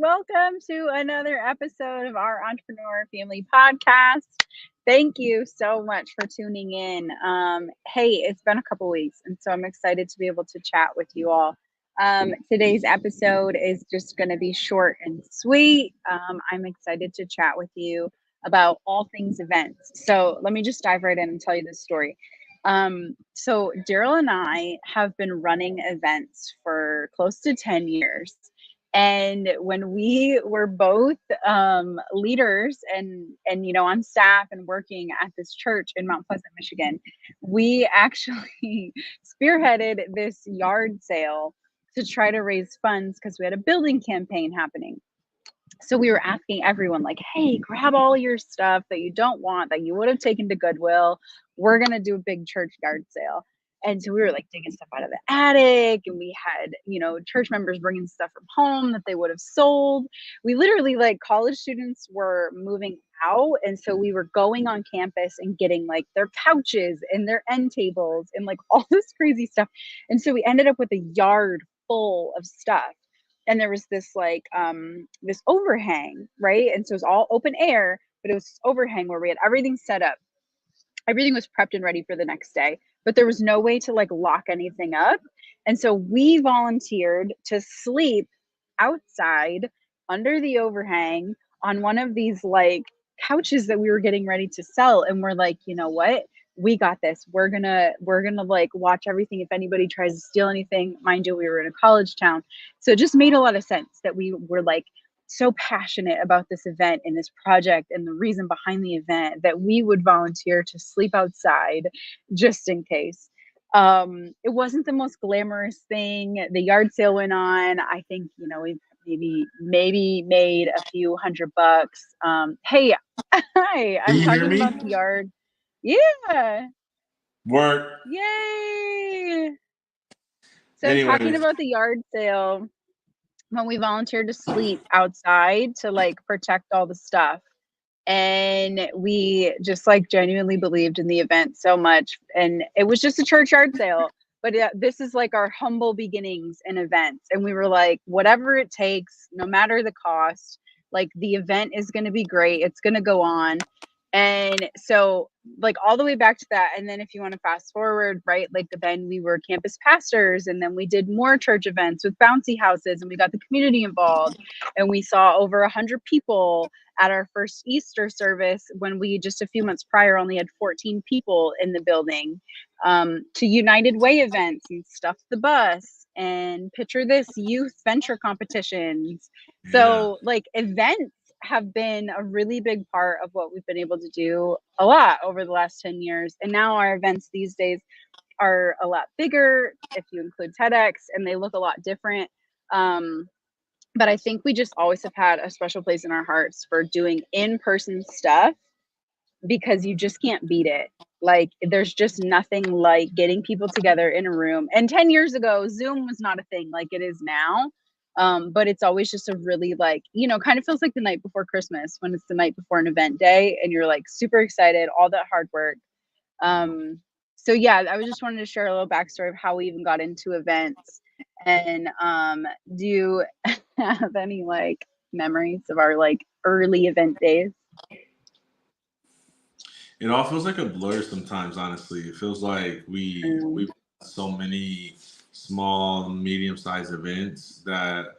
welcome to another episode of our Entrepreneur Family Podcast. Thank you so much for tuning in. Hey, it's been a couple weeks, and so I'm excited to be able to chat with you all. Today's episode is just going to be short and sweet. I'm excited to chat with you about all things events. So let me just dive right in and tell you this story. So Darryll and I have been running events for close to 10 years. And when we were both leaders and on staff and working at this church in Mount Pleasant, Michigan, we actually spearheaded this yard sale to try to raise funds because we had a building campaign happening. So we were asking everyone, like, hey, grab all your stuff that you don't want, that you would have taken to Goodwill. We're going to do a big church yard sale. And so we were like digging stuff out of the attic, and we had, church members bringing stuff from home that they would have sold. We literally, like, college students were moving out. And so we were going on campus and getting like their couches and their end tables and like all this crazy stuff. And so we ended up with a yard full of stuff. And there was this like this overhang, right? And so it was all open air, but it was this overhang where we had everything set up. Everything was prepped and ready for the next day, but there was no way to like lock anything up. And so we volunteered to sleep outside under the overhang on one of these like couches that we were getting ready to sell. And we're like, you know what? We got this. We're gonna like watch everything. If anybody tries to steal anything, mind you, we were in a college town. So it just made a lot of sense that we were like so passionate about this event and this project and the reason behind the event that we would volunteer to sleep outside just in case. It wasn't the most glamorous thing. The yard sale went on. I think, we maybe made a few $100. Hey, hi, Can I'm you hear talking me? about the yard. Yeah. Work. Yay. So talking Anyways, about the yard sale, when we volunteered to sleep outside to like protect all the stuff. And we just like genuinely believed in the event so much. And it was just a church yard sale, but this is like our humble beginnings in events. And we were like, whatever it takes, no matter the cost, like the event is going to be great. It's going to go on. And so like all the way back to that. And then if you want to fast forward, right, like then we were campus pastors, and then we did more church events with bouncy houses, and we got the community involved, and we saw over 100 people at our first Easter service when we just a few months prior only had 14 people in the building, to United Way events and Stuff the Bus and Picture This youth venture competitions. So like events have been a really big part of what we've been able to do a lot over the last 10 years. And now our events these days are a lot bigger if you include TEDx, and they look a lot different. But I think we just always have had a special place in our hearts for doing in-person stuff because you just can't beat it. Like there's just nothing like getting people together in a room. And 10 years ago, Zoom was not a thing like it is now. But it's always just a really like, kind of feels like the night before Christmas when it's the night before an event day and you're like super excited, all that hard work. So yeah, I was just wanted to share a little backstory of how we even got into events. And do you have any like memories of our like early event days? it all feels like a blur sometimes. Honestly, it feels like we've so many small, medium-sized events that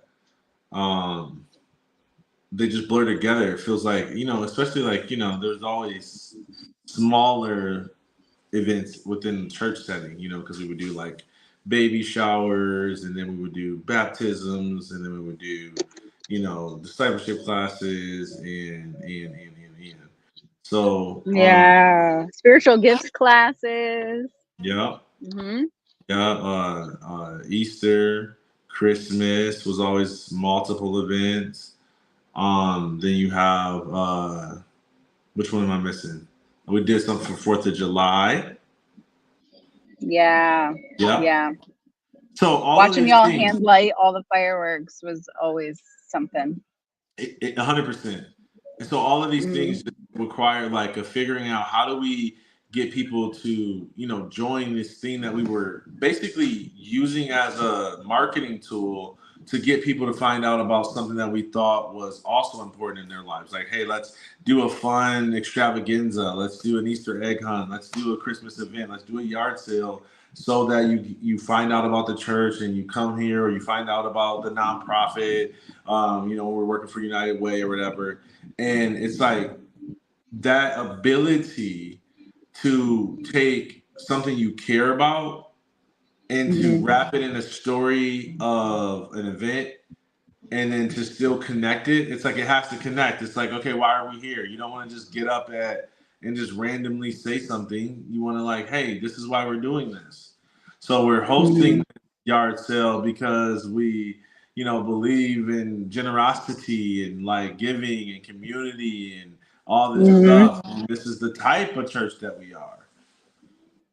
they just blur together. It feels like especially like there's always smaller events within church setting. Because we would do like baby showers, and then we would do baptisms, and then we would do discipleship classes and. So Spiritual gifts classes. yeah, Mm-hmm. Easter, Christmas was always multiple events. Then you have which one am I missing? We did something for 4th of July. Yeah. So all watching of these y'all things, hand light all the fireworks was always something. 100%. And so all of these things require like a figuring out how do we get people to join this thing that we were basically using as a marketing tool to get people to find out about something that we thought was also important in their lives. Like, hey, let's do a fun extravaganza. Let's do an Easter egg hunt. Let's do a Christmas event. Let's do a yard sale so that you find out about the church and you come here, or you find out about the nonprofit. We're working for United Way or whatever. And it's like that ability to take something you care about and to Mm-hmm. wrap it in a story of an event, and then to still connect it. It's like it has to connect. It's like, okay, why are we here? You don't want to just get up at and just randomly say something. You want to like, hey, this is why we're doing this. So we're hosting Mm-hmm. the yard sale because we, believe in generosity and like giving and community and all this Mm-hmm. stuff. And this is the type of church that we are,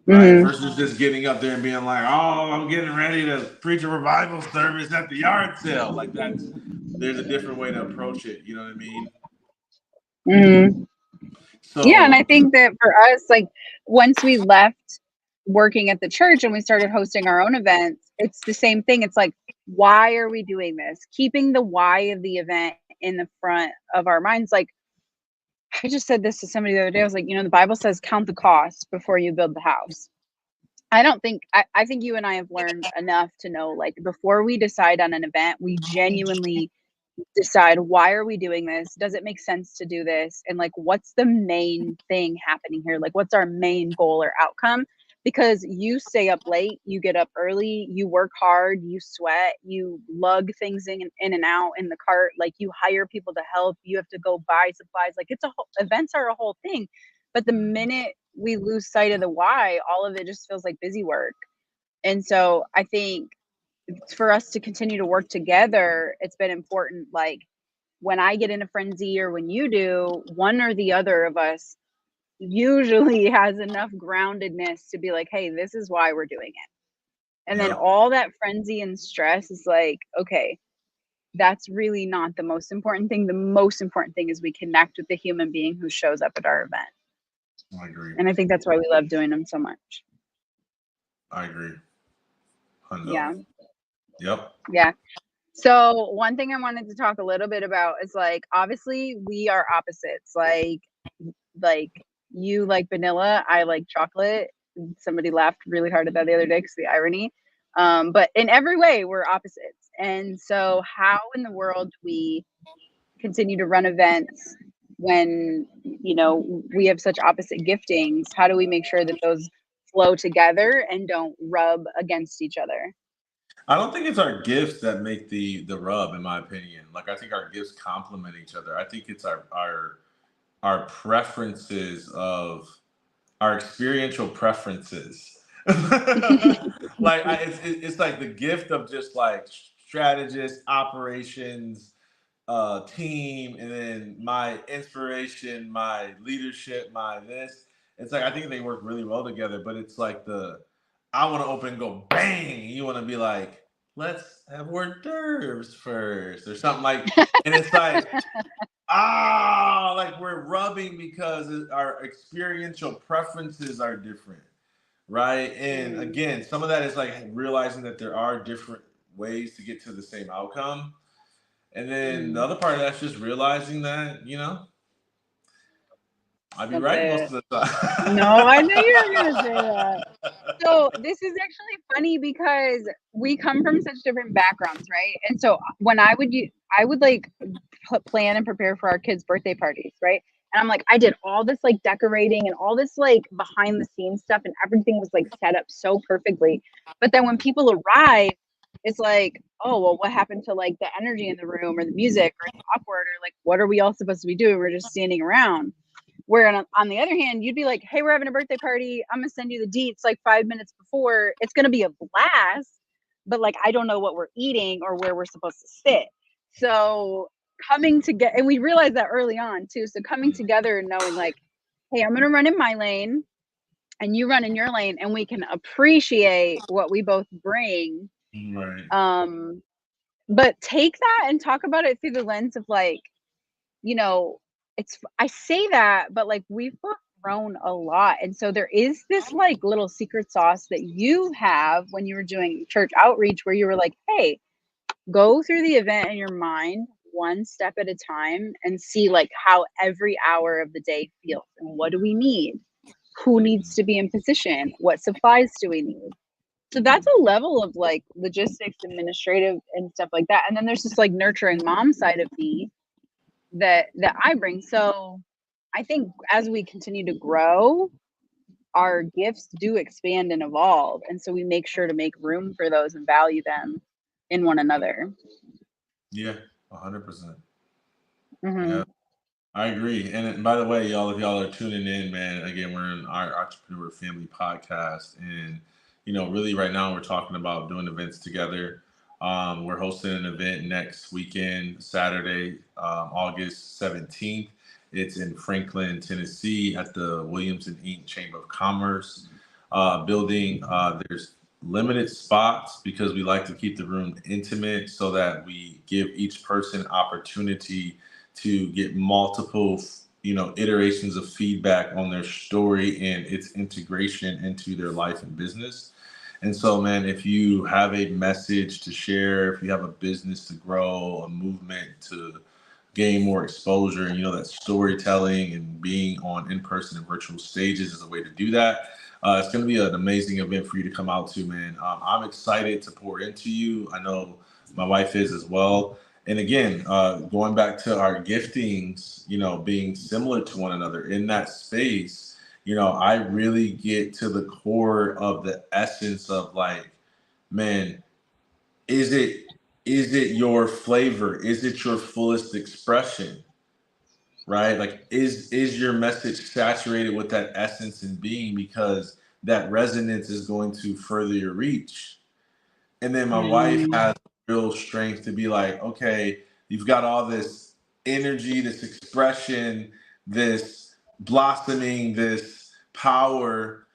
right? Mm-hmm. Versus just getting up there and being like, "Oh, I'm getting ready to preach a revival service at the yard sale." Like there's a different way to approach it. You know what I mean? Mm-hmm. Yeah, and I So think that for us, like once we left working at the church and we started hosting our own events, it's the same thing. It's like, why are we doing this? Keeping the why of the event in the front of our minds. Like I just said this to somebody the other day. I was like, the Bible says count the cost before you build the house. I think you and I have learned enough to know, like, before we decide on an event, we genuinely decide, why are we doing this? Does it make sense to do this? And like, what's the main thing happening here? Like, what's our main goal or outcome? Because you stay up late, you get up early, you work hard, you sweat, you lug things in and out in the cart, like you hire people to help, you have to go buy supplies. Like events are a whole thing. But the minute we lose sight of the why, all of it just feels like busy work. And so I think for us to continue to work together, it's been important. Like when I get in a frenzy or when you do, one or the other of us usually has enough groundedness to be like, hey, this is why we're doing it. And then yep, all that frenzy and stress is like, okay, that's really not the most important thing. The most important thing is we connect with the human being who shows up at our event. I agree. And I think that's why we love doing them so much. I agree. Hundo. Yeah. Yep. Yeah. So one thing I wanted to talk a little bit about is like, obviously we are opposites. Like you like vanilla, I like chocolate. Somebody laughed really hard at that the other day because the irony. But in every way, we're opposites. And so how in the world do we continue to run events when, we have such opposite giftings? How do we make sure that those flow together and don't rub against each other? I don't think it's our gifts that make the rub, in my opinion. Like I think our gifts complement each other. I think it's our preferences of our experiential preferences. Like it's like the gift of just like strategist, operations, team, and then my inspiration, my leadership, my this. It's like I think they work really well together. But it's like I want to open and go bang. You want to be like, let's have hors d'oeuvres first or something like. And it's like, like we're rubbing because our experiential preferences are different, right? And Mm, again, some of that is like realizing that there are different ways to get to the same outcome. And then the mm. other part of that's just realizing that, I'd be Don't right say most it. of the time. No, I knew you were gonna say that. So this is actually funny because we come from such different backgrounds, right? And so when I would like plan and prepare for our kids' birthday parties, right? And I'm like, I did all this like decorating and all this like behind the scenes stuff, and everything was like set up so perfectly. But then when people arrive, it's like, oh well, what happened to like the energy in the room or the music, or it's awkward, or like what are we all supposed to be doing? We're just standing around. Where on the other hand, you'd be like, hey, we're having a birthday party. I'm going to send you the deets like 5 minutes before. It's going to be a blast, but like, I don't know what we're eating or where we're supposed to sit. So coming together, and we realized that early on too. So coming together and knowing like, hey, I'm going to run in my lane and you run in your lane, and we can appreciate what we both bring. Right. Um, but take that and talk about it through the lens of like, you know, I say that, but like we've both grown a lot. And so there is this like little secret sauce that you have when you were doing church outreach where you were like, hey, Go through the event in your mind one step at a time and see like how every hour of the day feels and what do we need? Who needs to be in position? What supplies do we need? So that's a level of like logistics, administrative and stuff like that. And then there's this like nurturing mom side of me that I bring. So I think as we continue to grow, our gifts do expand and evolve. And so we make sure to make room for those and value them in one another. Yeah, 100%. Hmm. Yeah. I agree. And by the way, y'all, if y'all are tuning in, man, again, we're in our Entrepreneur Family podcast. And, really right now we're talking about doing events together. We're hosting an event next weekend, Saturday, August 17th. It's in Franklin, Tennessee at the Williamson Inc. Chamber of Commerce building. There's limited spots because we like to keep the room intimate so that we give each person opportunity to get multiple iterations of feedback on their story and its integration into their life and business. And so, man, if you have a message to share, if you have a business to grow, a movement to gain more exposure, and that storytelling and being on in-person and virtual stages is a way to do that. It's going to be an amazing event for you to come out to, man. I'm excited to pour into you. I know my wife is as well. And again, going back to our giftings, being similar to one another in that space, I really get to the core of the essence of like, man, is it your flavor? Is it your fullest expression? Right? Like, is your message saturated with that essence and being, because that resonance is going to further your reach. And then my wife Mm, has real strength to be like, okay, you've got all this energy, this expression, this blossoming, this power,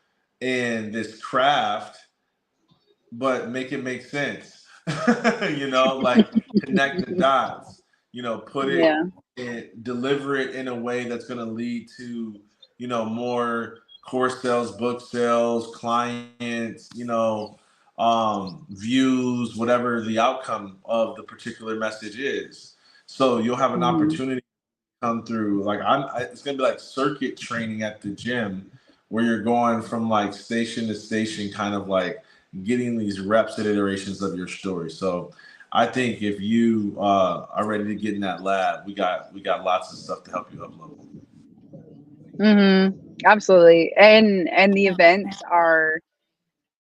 and this craft, but make it make sense. Like connect the dots, put it yeah. and deliver it in a way that's going to lead to, more course sales, book sales, clients, views, whatever the outcome of the particular message is. So you'll have an Mm, opportunity to come through. Like it's going to be like circuit training at the gym where you're going from like station to station, kind of like getting these reps and iterations of your story. So I think if you are ready to get in that lab, we got lots of stuff to help you up level. absolutely. And the events are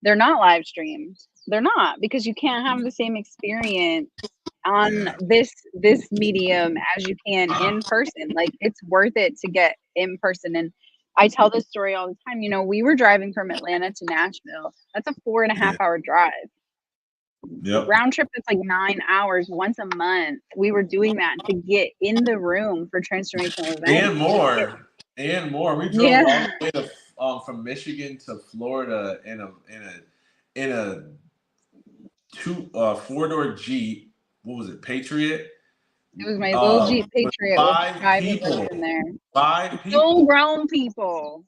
they're not live streamed. They're not because you can't have the same experience on Yeah. this medium as you can in person. Like it's worth it to get in person. And I tell this story all the time. We were driving from Atlanta to Nashville. That's a 4.5 hour drive. Yep. Round trip is like 9 hours once a month. We were doing that to get in the room for transformational events. And more. And more. We drove all Yeah, the way to from Michigan to Florida in a two 4-door Jeep. What was it? Patriot. it was my little Jeep With Patriot with five 5 of us people. in there. Five Full people. grown people.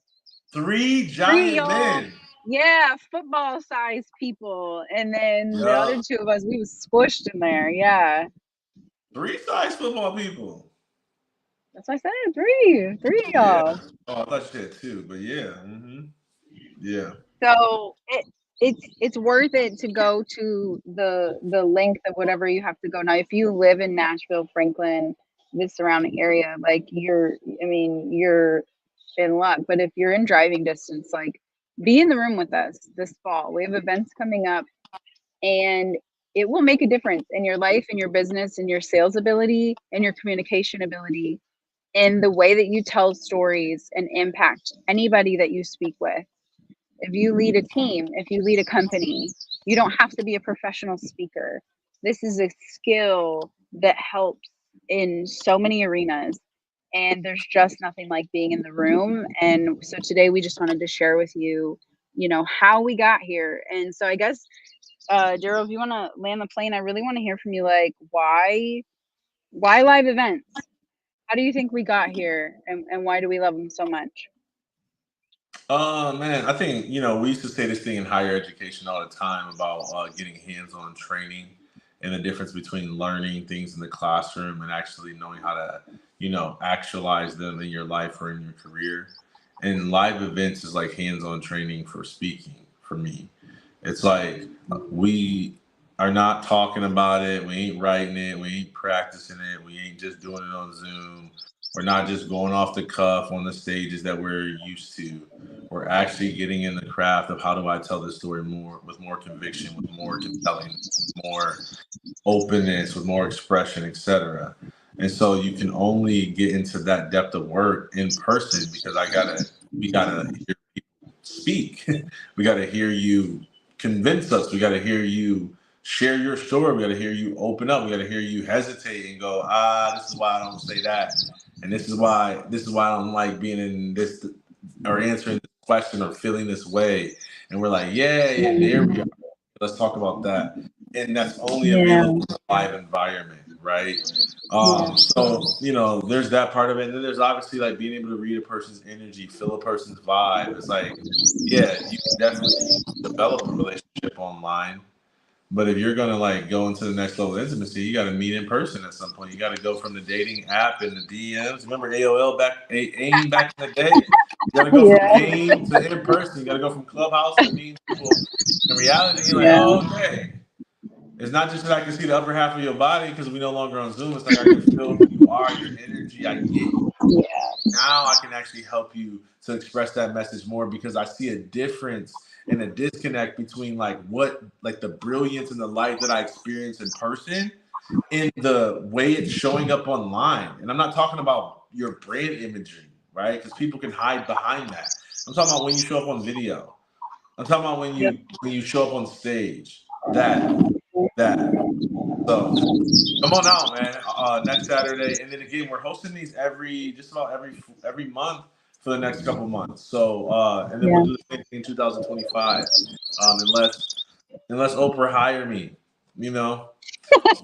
Three Three giant y'all. men. Yeah, football sized people. And then the other Yeah. two of us, we was squished in there. Yeah. Three size football people. That's what I said. Three of Yeah. y'all. Oh, I thought you said two, but yeah. Yeah. So it's worth it to go to the length of whatever you have to go. Now, if you live in Nashville, Franklin, this surrounding area, like you're in luck. But if you're in driving distance, like be in the room with us this fall. We have events coming up and it will make a difference in your life, in your business, in your sales ability, and your communication ability, in the way that you tell stories and impact anybody that you speak with. If you lead a team, if you lead a company, you don't have to be a professional speaker. This is a skill that helps in so many arenas. And there's just nothing like being in the room. And so today we just wanted to share with you, how we got here. And so I guess, Darryll, if you want to land the plane, I really want to hear from you. Like, why live events? How do you think we got here, and why do we love them so much? Man, I think we used to say this thing in higher education all the time about getting hands-on training, and the difference between learning things in the classroom and actually knowing how to, actualize them in your life or in your career. And live events is like hands-on training for speaking for me. It's like we are not talking about it, we ain't writing it, we ain't practicing it, we ain't just doing it on Zoom. We're not just going off the cuff on the stages that we're used to. We're actually getting in the craft of how do I tell this story more with more conviction, with more compelling, more openness, with more expression, etc. And so you can only get into that depth of work in person because we gotta hear people speak. We gotta hear you convince us. We gotta hear you share your story. We gotta hear you open up. We gotta hear you hesitate and go, this is why I don't say that. And this is why I don't like being in this or answering this question or feeling this way. And we're like, yeah, there we are. Let's talk about that. And that's only Yeah. available in a live environment, right? Yeah. So, there's that part of it. And then there's obviously like being able to read a person's energy, feel a person's vibe. It's like, yeah, you can definitely develop a relationship online. But if you're gonna like go into the next level of intimacy, you got to meet in person at some point. You got to go from the dating app and the DMs. Remember AOL AIM back in the day? You got to go from Yeah. AIM to in person. You got to go from Clubhouse to meeting people in reality. You're like, Yeah. oh, okay. It's not just that I can see the upper half of your body because we no longer on Zoom. It's like I can feel who you are, your energy. I get you. Yeah. Now I can actually help you to express that message more because I see a difference and a disconnect between like the brilliance and the light that I experience in person in the way it's showing up online. And I'm not talking about your brand imagery, right? Because people can hide behind that. I'm talking about when you show up on video. I'm talking about when Yep. you show up on stage. That. So come on out, man. Next Saturday, and then again, we're hosting these just about every month for the next couple months. So, and then we'll Yeah. do the same thing in 2025, unless Oprah hire me, you know.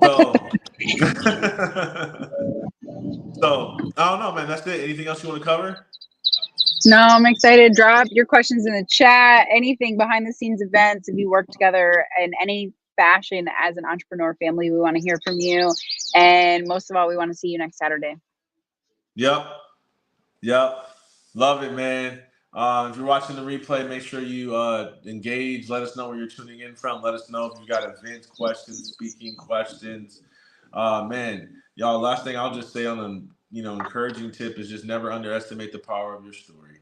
So, so I don't know, man. That's it. Anything else you want to cover? No, I'm excited. Drop your questions in the chat. Anything behind the scenes events, if you work together in any fashion as an entrepreneur family, we want to hear from you. And most of all, we want to see you next Saturday. Yep. Love it, man. If you're watching the replay, make sure you engage. Let us know where you're tuning in from. Let us know if you got events questions, speaking questions. Man, y'all, last thing I'll just say on a encouraging tip is just never underestimate the power of your story.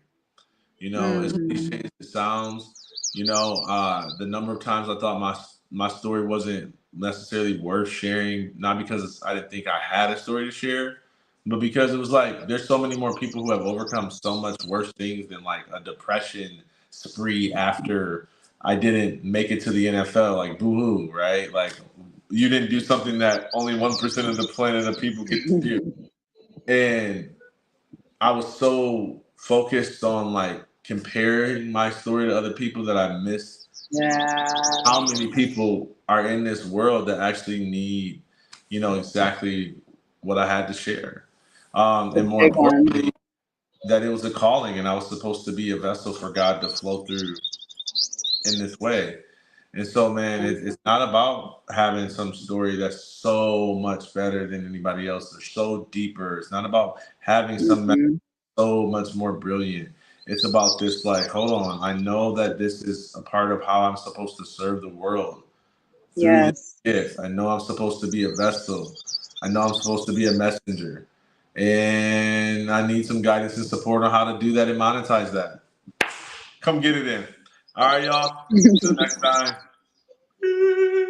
As cliche as it sounds, the number of times I thought my story wasn't necessarily worth sharing, not because I didn't think I had a story to share, but because it was like there's so many more people who have overcome so much worse things than like a depression spree after I didn't make it to the NFL. Like boo-hoo, right? Like you didn't do something that only 1% of the planet of people get to do. And I was so focused on like comparing my story to other people that I missed how many people are in this world that actually need, exactly what I had to share. And more importantly, that it was a calling and I was supposed to be a vessel for God to flow through in this way. And so, man, it's not about having some story that's so much better than anybody else or so deeper. It's not about having some so much more brilliant. It's about this, like, hold on, I know that this is a part of how I'm supposed to serve the world through this gift. I know I'm supposed to be a vessel. I know I'm supposed to be a messenger. And I need some guidance and support on how to do that and monetize that. Come get it in. All right, y'all. Till next time.